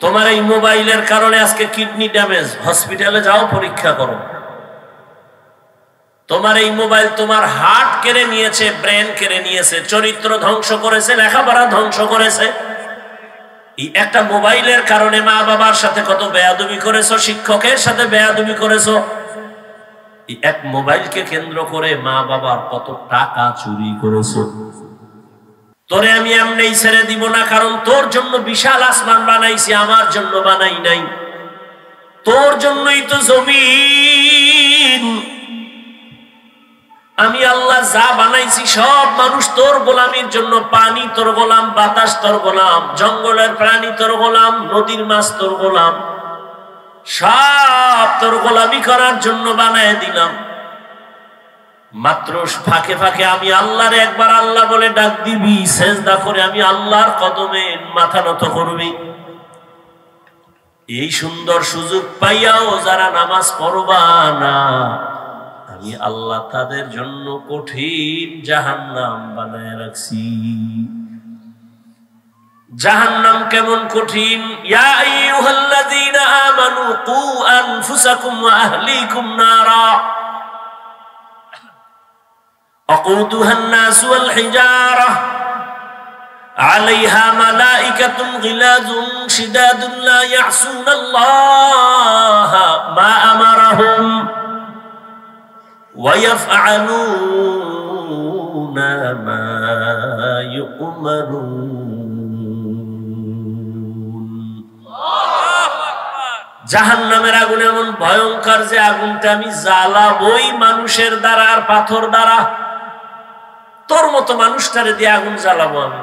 তোমার এই মোবাইলের কারণে আজকে কিডনি ড্যামেজ, হসপিটালে যাও, পরীক্ষা করো। তোমার এই মোবাইল তোমার হার্ট কেড়ে নিয়েছে, ব্রেন কেড়ে নিয়েছে, চরিত্র ধ্বংস করেছে, লেখাপড়া ধ্বংস করেছে। এই একটা মোবাইলের কারণে মা বাবার সাথে কত বেয়াদবি করেছো, শিক্ষকের সাথে বেয়াদবি করেছো। এই এক মোবাইলকে কেন্দ্র করে মা বাবার কত টাকা চুরি করেছো। তোরে আমি এমনি ছেড়ে দিব না, কারণ তোর জন্য বিশাল আসমান বানাইছি, আমার জন্য বানাই নাই। তোর জন্যই তো জমিন। আমি আল্লাহ যা বানাইছি সব মানুষ তোর গোলামির জন্য। পানি তোর গোলাম, বাতাস তোর গোলাম, জঙ্গলের প্রাণী তোর গোলাম, নদীর মাছ তোর গোলাম, সব তোর গোলামি করার জন্য বানায় দিলাম। মাত্র ফাঁকে ফাঁকে আমি আল্লাহরে একবার আল্লাহ বলে ডাক দিবি, সেজদা করে আমি আল্লাহর কদমে মাথা নত করবি। এই সুন্দর সুযোগ পাইয়াও যারা নামাজ পড়বা না, আমি আল্লাহ তাদের জন্য কঠিন জাহান্নাম বানায় রাখছি। জাহান্নাম কেমন কঠিন! ইয়া আইয়ুহাল্লাযীনা আমানু কু আনফুসাকুম ওয়া আহলিকুম নারা وقودها الناس والحجارة عليها ملائكة غلاظ شداد لا يعصون الله ما أمرهم ويفعلون ما يؤمرون। জাহান্নামের আগুন এমন ভয়ঙ্কর যে আগুনটা আমি জ্বালাবই মানুষের দ্বারা আর পাথর দ্বারা। তোর মতো মানুষটারে দিয়ে আগুন জ্বালাবো আমি,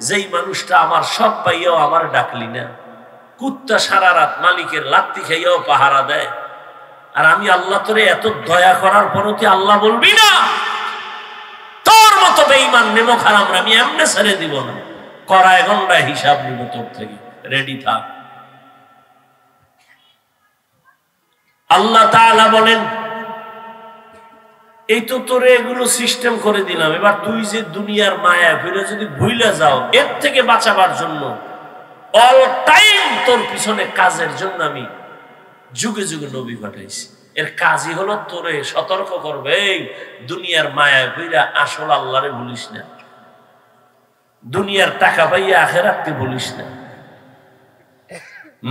যেই মানুষটা আমার সব পাইয়াও আমার ডাকলি না। কুত্তা সারা রাত মালিকের লাত্তি খাইয়াও পাহারা দেয়, আর আমি আল্লাহ তোরে এত দয়া করার পরও তুই আল্লাহ বলবি না? তোর মতো বেঈমান নেমো খারাপ আমি এমনি ছেড়ে দিব না, কড়ায় গন্ডায় হিসাব নিব তোর থেকে, রেডি থাক। আল্লাহ তাআলা বলেন, এই তো তোরে এগুলো সিস্টেম করে দিলাম, এবার তুই যে দুনিয়ার মায়া ফিরে যদি ভুইলা যাও, এর থেকে বাঁচাবার জন্য অল টাইম তোর পিছনে কাজের জন্য আমি যুগে যুগে নবী পাঠাইছি। এর কাজই হলো তোরে সতর্ক করবে, এই দুনিয়ার মায়া ফিরা আসল আল্লাহরে ভুলিস না, দুনিয়ার টাকা পাইয়া আখিরাতকে ভুলিস না।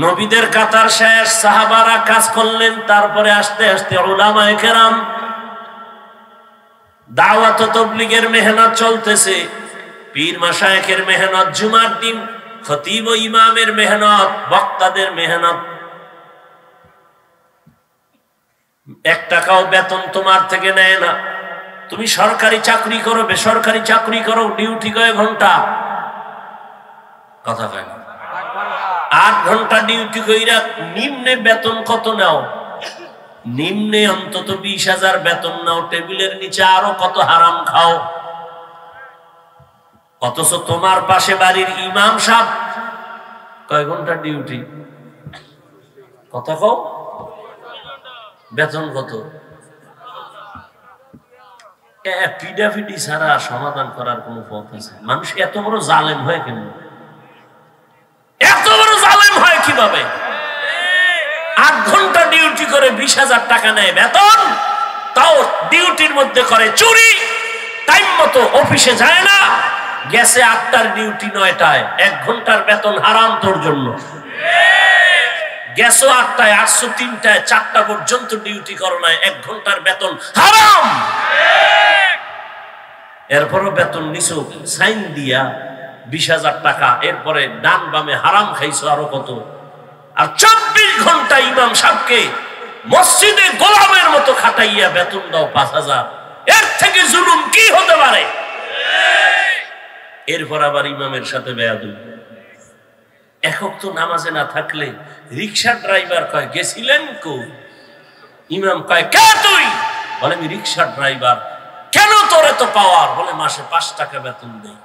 নবীদের কাতার শেষ, সাহাবারা কাজ করলেন, তারপরে আস্তে আস্তে উলামায়ে কেরাম, দাওয়াত ও তাবলীগের মেহনত চলতেছে, পীর মাশায়েখের মেহনত, জুমার দিন খতিব ও ইমামের মেহনত, বক্তাদের মেহনত। 1 টাকাও বেতন তোমার থেকে নেয় না। তুমি সরকারি চাকরি করো, বেসরকারি চাকরি করো, ডিউটি কয় ঘন্টা? কথা কয় না, 8 ঘন্টা ডিউটি কইরা নিম্নে বেতন কত নাও? নিম্নে অন্তত 20,000 বেতন নাও, টেবিলের নিচে আরো কত হারাম খাও। অথচ তোমার পাশে বাড়ির ইমাম সাহেব কয় ঘন্টা ডিউটি? কথা কও, বেতন কত? পিডাফিডি ছাড়া সমাধান করার কোন পথ আছে? মানুষ এত বড় জালেম হয় কেন? এত বড় জালেম হয় কিভাবে? 8 ঘন্টা ডিউটি করে 20,000 টাকা নেয় বেতন, তাও ডিউটির মধ্যে করে চুরি, টাইম মতো অফিসে যায় না, গেছে 8টার ডিউটি 9টায়, 1 ঘন্টার বেতন হারাম তোর জন্য। গেছো 8টায়, আসছো 3টায়, 4টা পর্যন্ত ডিউটি করো না, 1 ঘন্টার বেতন হারাম। এরপরও বেতন নিছো সাইন দিয়া 20,000 টাকা, এরপরে ডান বামে হারাম খাইছো আরো কত। আর 24 ঘন্টা ইমাম সাহেবকে মসজিদে গোলামের মতো খাটাইয়া বেতন দাও 5,000। এর থেকে জুলুম কি হতে পারে? এরপর আবার ইমামের সাথে বেয়াদবি। একক তো নামাজে না থাকলে রিক্সা ড্রাইভার কয় গেছিলেন কো? ইমাম কয় কে তুই? বলে আমি রিক্সা ড্রাইভার। কেন তোর এত পাওয়ার? বলে মাসে 5 টাকা বেতন দেই।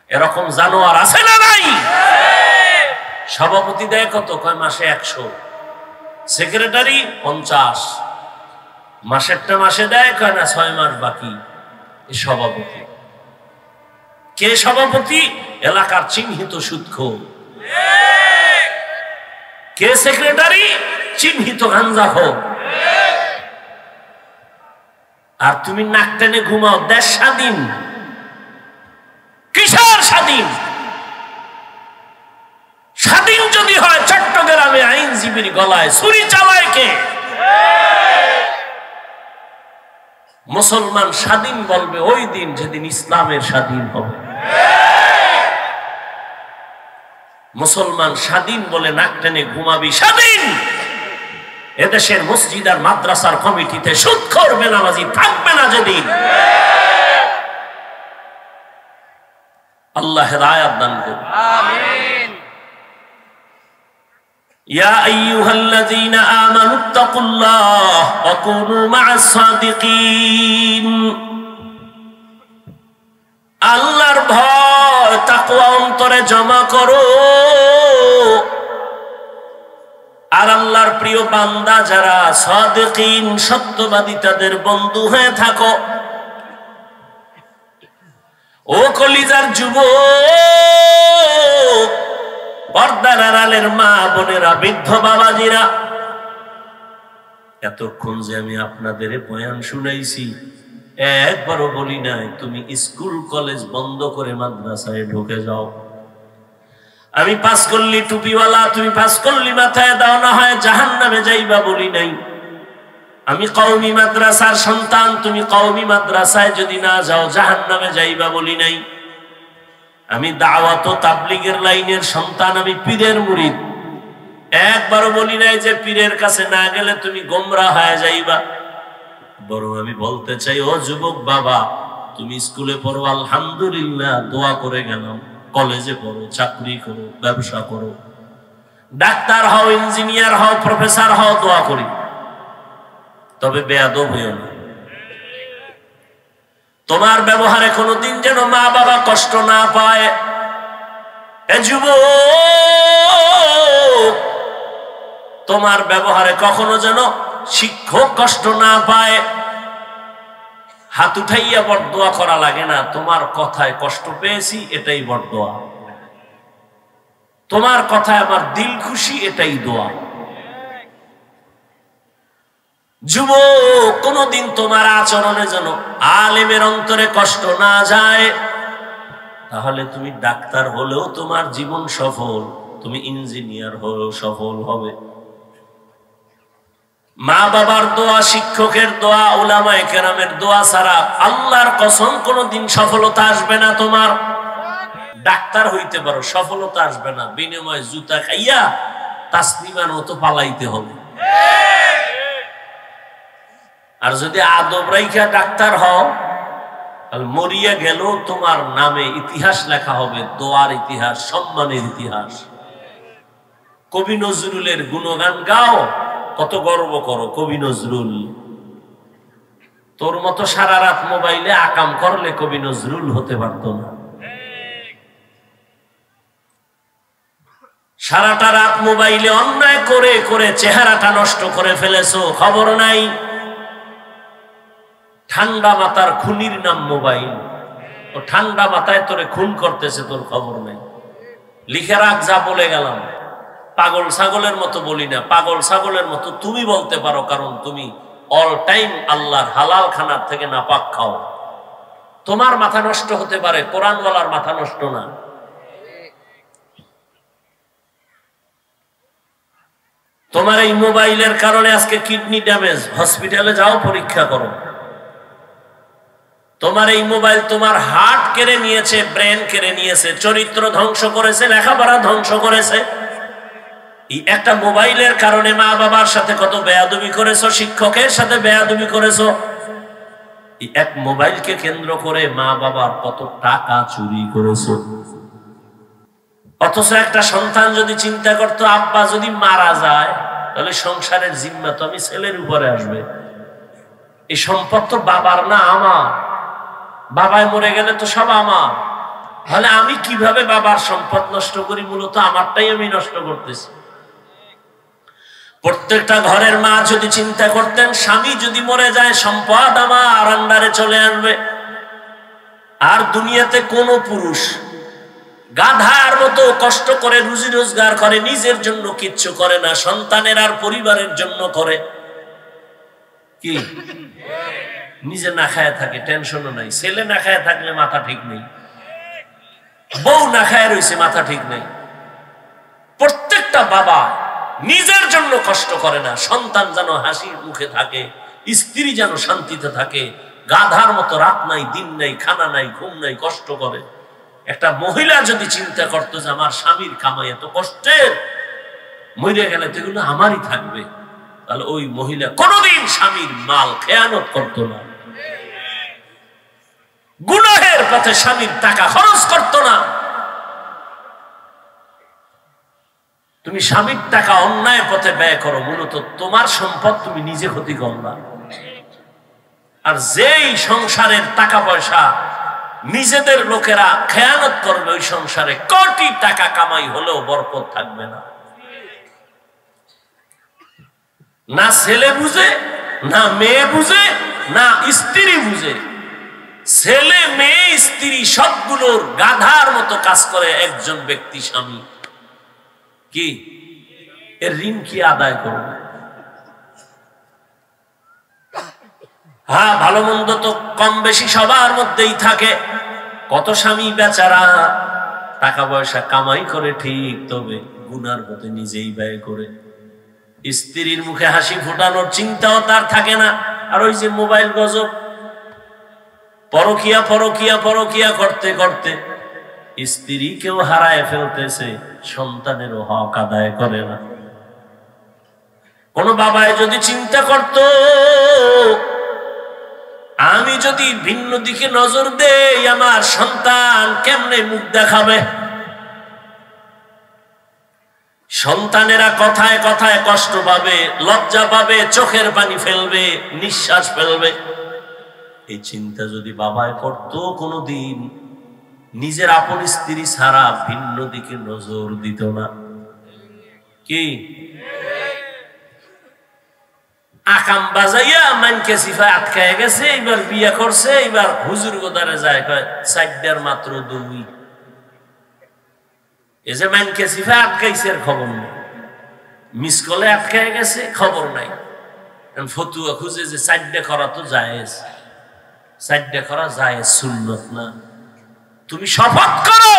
এরকম জানোয়ার আছে না নাই? সভাপতি দেয় কত? কয় মাসে 100, সেক্রেটারি 50, মাসেরটা মাসে দেয়, কয় না 6 মাস বাকি। সভাপতি কে? সভাপতি এলাকার চিহ্নিত সুদখোর। কে সেক্রেটারি? চিহ্নিত গাঞ্জাখোর। আর তুমি নাক টেনে ঘুমাও। দেশ স্বাধীন, কিসের স্বাধীন? স্বাধীন যদি হয় চট্টগ্রামে আইনজীবীর গলায় ছুরি চালায় কে? মুসলমান স্বাধীন বলবে ওই দিন যেদিন ইসলামের স্বাধীন হবে। মুসলমান স্বাধীন বলে নাক টেনে ঘুমাবি স্বাধীন। এদেশের মসজিদ আর মাদ্রাসার কমিটিতে সুদখোর বেনামাজি থাকবে না যেদিন। আল্লাহ হেদায়েত দান করুন। আমিন। ইয়া আইয়ুহাল্লাযীনা আমানুত্তাকুল্লাহ ওয়া কুনু মা'আস সাদিকিন। আল্লাহর ভয় তাকওয়া অন্তরে জমা করো, আর আল্লাহর প্রিয় বান্দা যারা সাদিকিন সত্যবাদী তাদের বন্ধু হয়ে থাকো। ও কলিজার যুবক, পর্দার আড়ালের মা বোনেরা, বৃদ্ধ বাবাজিরা, এতক্ষণ যে আমি আপনাদের বয়ান শুনাইছি একবারও বলি নাই তুমি স্কুল কলেজ বন্ধ করে মাদ্রাসায় ঢুকে যাও। আমি পাস করলি টুপিওয়ালা, তুমি পাস করলি মাথায় দাও, না হয় জাহান্নামে যাইবা বলি নাই। আমি কওমি মাদ্রাসার সন্তান, তুমি কওমি মাদ্রাসায় যদি না যাও জাহান্নামে যাইবা বলি নাই। আমি দাওয়াত ও তাবলীগের লাইনের সন্তান, আমি পীরের মুরিদ, একবারও বলি নাই যে পীরের কাছে না গেলে তুমি গোমরা হয়ে যাইবা। বরং আমি বলতে চাই, ও যুবক বাবা, তুমি স্কুলে পড়ো আলহামদুলিল্লাহ, দোয়া করে গেলাম। কলেজে পড়ো, চাকরি করো, ব্যবসা করো, ডাক্তার হও, ইঞ্জিনিয়ার হও, প্রফেসর হও, দোয়া করি। তবে বেয়াদব হইও না। তোমার ব্যবহারে কোনোদিন যেন মা বাবা কষ্ট না পায়। এ যুবক, তোমার ব্যবহারে কখনো যেন শিক্ষক কষ্ট না পায়। হাত উঠাইয়া বরদোয়া করা লাগে না। তোমার কথায় কষ্ট পেয়েছি, এটাই বরদোয়া। তোমার কথায় আমার দিল খুশি, এটাই দোয়া। যুবক, কোনদিন তোমার আচরণে যেন আলেমের অন্তরে কষ্ট না যায়। তাহলে তুমি ডাক্তার হলেও তোমার জীবন সফল, তুমি ইঞ্জিনিয়ার হলেও সফল হবে। মা বাবার দোয়া, শিক্ষকের দোয়া, উলামায়ে কেরামের দোয়া ছাড়া আল্লাহর কসম কোনদিন সফলতা আসবে না তোমার। ডাক্তার হইতে পারো, সফলতা আসবে না। বিনিময়ে জুতা খাইয়া তাসলিমার মতো পালাইতে হবে। আর যদি আদব রাইখা ডাক্তার হও, তাহলে মরিয়া গেল তোমার নামে ইতিহাস লেখা হবে, দোয়ার ইতিহাস, সম্মানের ইতিহাস। কবি নজরুলের গুণগান গাও, কত গর্ব করো। কবি নজরুল, তোর মতো সারা রাত মোবাইলে আকাম করলে কবি নজরুল হতে পারত না। সারাটা রাত মোবাইলে অন্যায় করে করে চেহারাটা নষ্ট করে ফেলেছো, খবর নাই। ঠান্ডা মাথার খুনির নাম মোবাইল। ও ঠান্ডা মাথায় তোরে খুন করতেছে, তোর খবর নেই। লিখে রাখ, যা বলে গেলাম। পাগল ছাগলের মতো বলি না, পাগল ছাগলের মতো তুমি বলতে পারো, কারণ তুমি অল টাইম আল্লাহর হালাল খানার থেকে নাপাক খাও। তোমার মাথা নষ্ট হতে পারে, কোরআনওয়ালার মাথা নষ্ট না। তোমার এই মোবাইলের কারণে আজকে কিডনি ড্যামেজ, হসপিটালে যাও, পরীক্ষা করো। তোমার এই মোবাইল তোমার হার্ট কেড়ে নিয়েছে, ব্রেন কেড়ে নিয়েছে, চরিত্র ধ্বংস করেছে, লেখাপড়া ধ্বংস করেছে। এই একটা মোবাইলের কারণে মা বাবার সাথে কত বেয়াদবি করেছো, শিক্ষকের সাথে বেয়াদবি করেছো। এই এক মোবাইলকে কেন্দ্র করে মা বাবার কত টাকা চুরি করেছো। অথচ একটা সন্তান যদি চিন্তা করতো, আব্বা যদি মারা যায় তাহলে সংসারের জিম্মা তো আমি ছেলের উপরে আসবে। এই সম্পদ তো বাবার না, আমার। বাবায় মরে গেলে তো সব আমার। তাহলে আমি কিভাবে বাবার সম্পদ নষ্ট করি? মূলত আমারটাই আমি নষ্ট করতেছি। প্রত্যেকটা ঘরের মা যদি চিন্তা করতেন, স্বামী যদি মরে যায় সম্পদ আমার আন্ডারে চলে আসবে। আর দুনিয়াতে কোন পুরুষ গাধার মতো কষ্ট করে রুজি রোজগার করে, নিজের জন্য কিচ্ছু করে না, সন্তানের আর পরিবারের জন্য করে। কি নিজে না খায় থাকে, টেনশনও নাই। ছেলে না খায় থাকলে মাথা ঠিক নেই, বউ না খায় রয়েছে, মাথা ঠিক নেই। প্রত্যেকটা বাবা নিজের জন্য কষ্ট করে না, সন্তান যেন হাসির মুখে থাকে, স্ত্রী যেন শান্তিতে থাকে। গাধার মতো রাত নাই, দিন নাই, খানা নাই, ঘুম নাই, কষ্ট করে। একটা মহিলা যদি চিন্তা করতো যে আমার স্বামীর কামাই এত কষ্টের, মরে গেলে তো এগুলো আমারই থাকবে, তাহলে ওই মহিলা কোনোদিন স্বামীর মাল খেয়ানত করতো না, গুনাহের পথে স্বামীর টাকা খরচ করতো না। তুমি স্বামীর টাকা অন্যায় পথে ব্যয় করো, মূলত তোমার সম্পদ তুমি নিজে ক্ষতি করবা। আর যেই সংসারের টাকা পয়সা নিজেদের লোকেরা খেয়ানত করবে, ওই সংসারে কোটি টাকা কামাই হলেও বরকত থাকবে না। না ছেলে বুঝে, না মেয়ে বুঝে, না স্ত্রী বুঝে। ছেলে মেয়ে স্ত্রী সবগুলোর গাধার মতো কাজ করে একজন ব্যক্তি স্বামী। কি এর ঋণ কি আদায় করবে? হ্যাঁ, ভালো মন্দ তো কম বেশি সবার মধ্যেই থাকে। কত স্বামী বেচারা টাকা পয়সা কামাই করে ঠিক, তবে গুনার পথে নিজেই ব্যয় করে। স্ত্রীর মুখে হাসি ফোটানোর চিন্তাও তার থাকে না। আর ওই যে মোবাইল গজব, পরকিয়া পরকিয়া পরকিয়া করতে করতে স্ত্রীকেও হারায় ফেলতেছে, সন্তানেরও হক আদায় করে না। কোন বাবায় যদি চিন্তা করত আমি যদি ভিন্ন দিকে নজর দেই আমার সন্তান কেমনে মুখ দেখাবে, সন্তানেরা কথায় কথায় কষ্ট পাবে, লজ্জা পাবে, চোখের পানি ফেলবে, নিঃশ্বাস ফেলবে। এই চিন্তা যদি বাবায় করত, কোনদিন নিজের আপন স্ত্রী ছাড়া ভিন্ন দিকে নজর দিত না। কি আকাম বাজাইয়া মানকে সিফা আটকায় গেছে, এবার বিয়ে করছে, এবার হুজুর গোদারে যায়, সাইডার মাত্র 2। এই যে মানকে সিফা আটকাইছে খবর নেই, মিস কলে আটকায় গেছে খবর নাই। ফতুয়া খুঁজে যে সাইডা করা তো জায়েজ, সাইডা করা জায়েজ, সুন্নত না। তুমি শপথ করো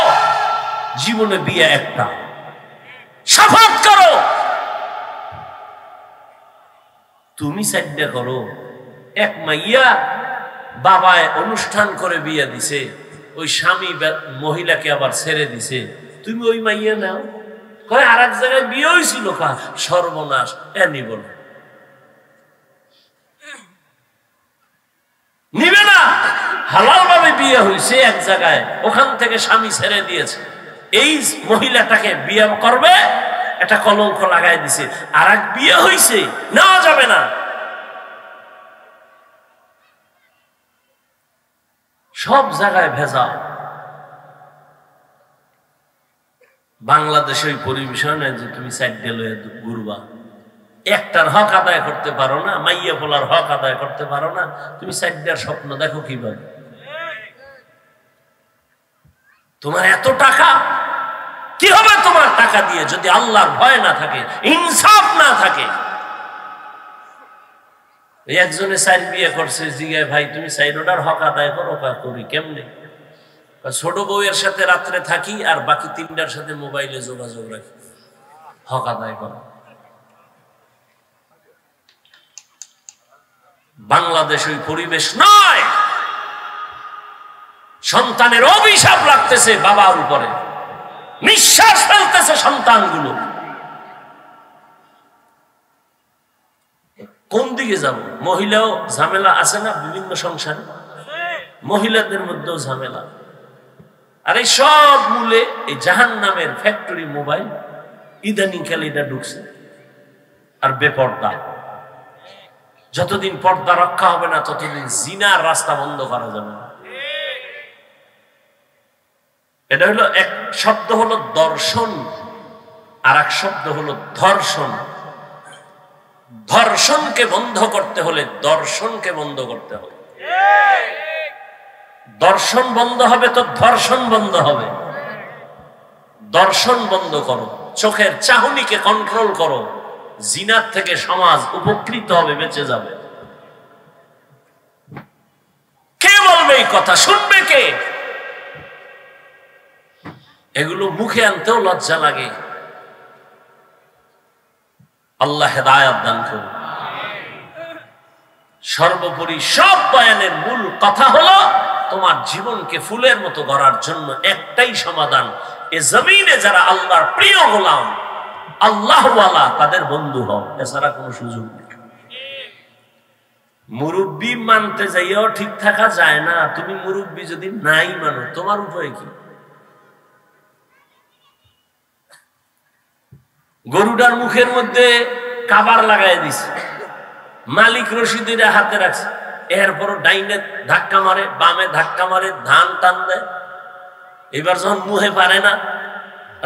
জীবনে বিয়ে একটা, শপথ করো তুমি সাইডা করো। এক মাইয়া বাবায় অনুষ্ঠান করে বিয়ে দিছে, ওই স্বামী মহিলাকে আবার ছেড়ে দিছে, তুমি ওই মাইয়া নাও। কয় আর এক জায়গায় বিয়ে হয়েছিল, কা সর্বনাশ, এনি বল নিবে না। হালাল ভাবে বিয়ে হয়েছে এক জায়গায়, ওখান থেকে স্বামী ছেড়ে দিয়েছে, এই মহিলাটাকে বিয়ে করবে, একটা কলঙ্ক লাগাই দিছে। আর এক বিয়ে হয়েছে, নেওয়া যাবে না। সব জায়গায় ভেজাল। বাংলাদেশে ওই পরিবেশন যে তুমি সাইডে লয়ে ঘুরবা, একটার হক আদায় করতে পারো না, মাইয়া পোলার হক আদায় করতে পারো না, তুমি সাইডার স্বপ্ন দেখো কিভাবে? তোমার এত টাকা, কি হবে তোমার টাকা দিয়ে যদি আল্লাহর ভয় না থাকে, ইনসাফ না থাকে? একজনে সাইড বিয়ে করছে, জিগায় ভাই তুমি সাইডোটার হক আদায় করো। করি কেমনে? ছোট বউয়ের সাথে রাত্রে থাকি আর বাকি 3টার সাথে মোবাইলে যোগাযোগ রাখি, হক আদায় করো। বাংলাদেশ ওই পরিবেশ নয়। সন্তানের অভিশাপ লাগতেছে বাবার উপরে, নিঃশ্বাস ফেলতেছে সন্তানগুলো। কোন দিকে যাব? মহিলাও ঝামেলা আছে না বিভিন্ন সংসারে, মহিলাদের মধ্যেও ঝামেলা। আর এই সব মূলে এই জাহান্নামের ফ্যাক্টরি মোবাইল। ইদানিং কালে এটা ঢুকছে। আর বেপর্দা, যতদিন পর্দা রক্ষা হবে না ততদিন জিনার রাস্তা বন্ধ করা যাবে না। এটা হলো এক শব্দ হলো দর্শন, আর এক শব্দ হলো ধর্ষণ। ধর্ষণকে বন্ধ করতে হলে দর্শনকে বন্ধ করতে হবে। দর্শন বন্ধ হবে তো ধর্ষণ বন্ধ হবে। দর্শন বন্ধ করো, চোখের চাহনিকে কন্ট্রোল করো, জিনার থেকে সমাজ উপকৃত হবে, বেঁচে যাবে। কে বলবে এই কথা, শুনবে কে? এগুলো মুখে আনতেও লজ্জা লাগে। আল্লাহ হেদায়েত দান করুন। সর্বোপরি সব বয়ানের মূল কথা হলো তোমার জীবনকে ফুলের মতো গড়ার জন্য একটাই সমাধান, এ জমিনে যারা আল্লাহর প্রিয় গোলাম, আল্লাহওয়ালা, তাদের বন্ধু হও, এছাড়া কোনো সুযোগ নেই। মুরব্বি মানতে যাইও ঠিক থাকা যায় না। তুমি মুরব্বি যদি নাই মানো, তোমার উপায় কি? গরুটার মুখের মধ্যে কাবার লাগাই দিছে, মালিক রশিদের হাতে রাখছে, এরপর ডাইনে ধাক্কা মারে, বামে ধাক্কা মারে, ধান টান দেয়। এবার যখন মুহে পারে না,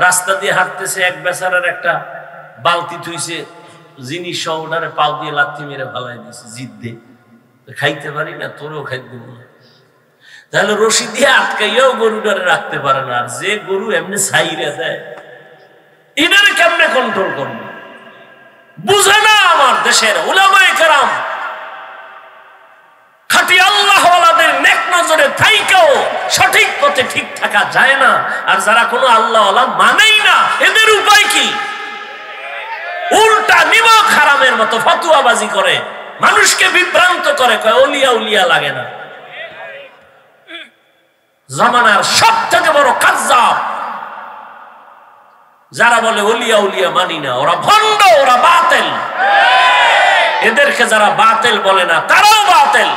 রাস্তা দিয়ে হাঁটতেছে, এক বেচারার একটা বালতি থুইছে, জিনিস সহ ওটারে পাও দিয়ে লাথি মেরে ফালাই দিছে, জিদ দিয়ে খাইতে পারি না, তোরেও খাইতে দেবো না। তাহলে রশি দিয়ে আটকাইয়াও গরুটারে রাখতে পারে না। আর যে গরু এমনি ছাইরে দেয়, এটারে কেমনে কন্ট্রোল করবে? বুঝে না আমার দেশের উলামায়ে কেরাম। খাঁটি আল্লাহওয়ালাদের নেক নজরে থাইকেও সঠিক পথে ঠিক থাকা যায় না। আর যারা কোনো আল্লাহওয়ালা মানেই না, এদের উপায় কি? উল্টা নিমক হারামের মতো ফতুয়াবাজি করে, মানুষকে বিভ্রান্ত করে, কয় ওলিয়া উলিয়া লাগে না। জামানার সব থেকে বড় কাজ্জাব যারা বলে ওলিয়া উলিয়া মানি না, ওরা ভণ্ড, ওরা বাতিল। এদেরকে যারা বাতিল বলে না, তারাও বাতিল।